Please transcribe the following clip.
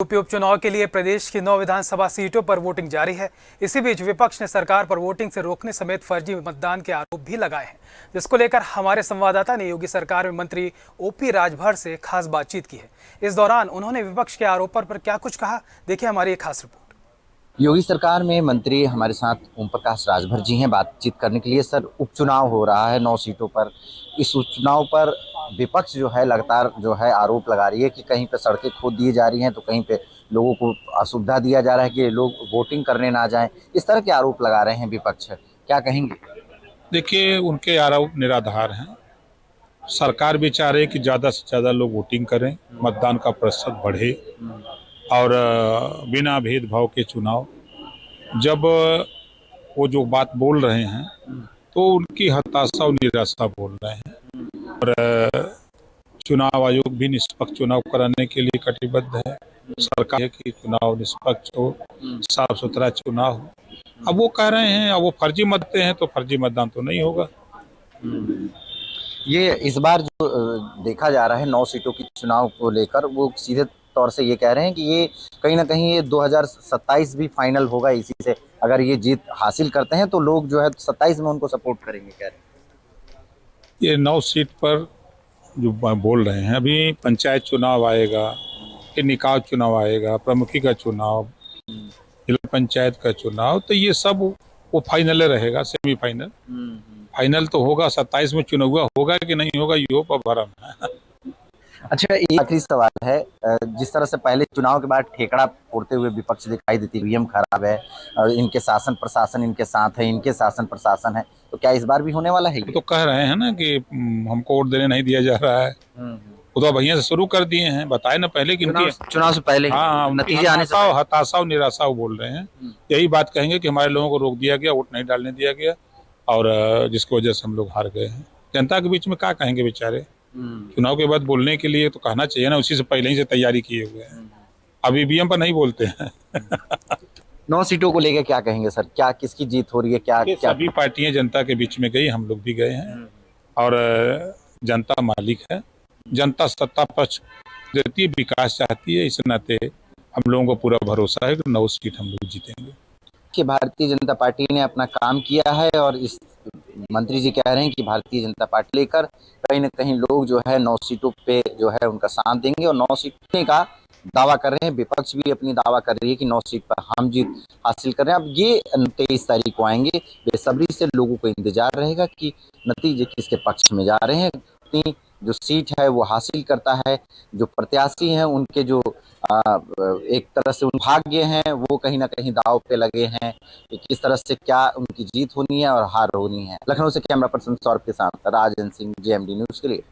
UP उपचुनाव के लिए प्रदेश की 9 विधानसभा सीटों पर वोटिंग जारी है। इसी बीच विपक्ष ने सरकार पर वोटिंग से रोकने समेत फर्जी मतदान के आरोप भी लगाए हैं, जिसको लेकर हमारे संवाददाता ने योगी सरकार में मंत्री ओपी राजभर से खास बातचीत की है। इस दौरान उन्होंने विपक्ष के आरोपों पर क्या कुछ कहा, देखिए हमारी एक खास रिपोर्ट। योगी सरकार में मंत्री हमारे साथ ओम प्रकाश राजभर जी हैं बातचीत करने के लिए। सर, उपचुनाव हो रहा है 9 सीटों पर। इस उपचुनाव पर विपक्ष जो है लगातार आरोप लगा रही है कि कहीं पे सड़कें खोद दी जा रही हैं, तो कहीं पे लोगों को असुविधा दिया जा रहा है कि लोग वोटिंग करने ना जाएं। इस तरह के आरोप लगा रहे हैं विपक्ष, क्या कहेंगे? देखिए, उनके आरोप निराधार हैं। सरकार भी चाह रही है कि ज़्यादा से ज़्यादा लोग वोटिंग करें, मतदान का प्रतिशत बढ़े और बिना भेदभाव के चुनाव। जब वो जो बात बोल रहे हैं तो उनकी हताशा और निराशा बोल रहे हैं। और चुनाव आयोग भी निष्पक्ष चुनाव कराने के लिए कटिबद्ध है। सरकार है कि चुनाव निष्पक्ष हो, साफ सुथरा चुनाव हो। अब वो कह रहे हैं, अब वो फर्जी मतदान हैं तो फर्जी मतदान तो नहीं होगा। ये इस बार जो देखा जा रहा है 9 सीटों की चुनाव को लेकर, वो सीधे तौर से ये कह रहे हैं कि ये कहीं ना कहीं ये 2027 भी फाइनल होगा इसी से। अगर ये जीत हासिल करते हैं तो लोग जो है 27 में उनको सपोर्ट करेंगे, कह रहे हैं। ये 9 सीट पर जो बोल रहे हैं, अभी पंचायत चुनाव आएगा, फिर निकाय चुनाव आएगा, प्रमुखी का चुनाव, जिला पंचायत का चुनाव, तो ये सब वो फाइनल रहेगा, सेमीफाइनल। फाइनल तो होगा 27 में। चुनाव होगा कि नहीं होगा, ये पर भरम है। अच्छा, एक आखिरी सवाल है। जिस तरह से पहले चुनाव के बाद ठेकड़ा फोड़ते हुए विपक्ष दिखाई देती, ईवीएम खराब है और इनके शासन प्रशासन इनके साथ है, इनके शासन प्रशासन है, तो क्या इस बार भी होने वाला है? तो कह रहे हैं ना कि हमको वोट देने नहीं दिया जा रहा है। वो तो भैया से शुरू कर दिए हैं, बताए ना पहले कि चुनाव से पहले हाँ, नतीजे आने से हताशा और निराशा बोल रहे हैं। यही बात कहेंगे कि हमारे लोगों को रोक दिया गया, वोट नहीं डालने दिया गया, और जिसकी वजह से हम लोग हार गए हैं। जनता के बीच में क्या कहेंगे बेचारे? चुनाव के बाद बोलने के लिए तो कहना चाहिए ना, उसी से पहले ही से तैयारी किए हुए हैं। अब ईवीएम पर नहीं बोलते हैं। 9 सीटों को लेकर क्या कहेंगे सर? क्या किसकी जीत हो रही है? क्या सभी पार्टियां जनता के बीच में गई, हम लोग भी गए हैं, और जनता मालिक है। जनता सत्ता पक्ष देती है, विकास चाहती है। इस नाते हम लोगों को पूरा भरोसा है कि 9 सीट हम लोग जीतेंगे। कि भारतीय जनता पार्टी ने अपना काम किया है, और इस मंत्री जी कह रहे हैं कि भारतीय जनता पार्टी लेकर कहीं ना कहीं लोग जो है 9 सीटों पे जो है उनका साथ देंगे, और 9 सीटों का दावा कर रहे हैं। विपक्ष भी अपनी दावा कर रही है कि 9 सीट पर हम जीत हासिल कर रहे हैं। अब ये 23 तारीख को आएंगे, बेसब्री से लोगों को इंतजार रहेगा कि नतीजे किसके पक्ष में जा रहे हैं। अपनी जो सीट है वो हासिल करता है, जो प्रत्याशी हैं उनके जो एक तरह से उन भाग्य हैं वो कहीं ना कहीं दांव पे लगे हैं कि किस तरह से क्या उनकी जीत होनी है और हार होनी है। लखनऊ से कैमरा पर्सन सौरभ के साथ राजन सिंह, JMD न्यूज के लिए।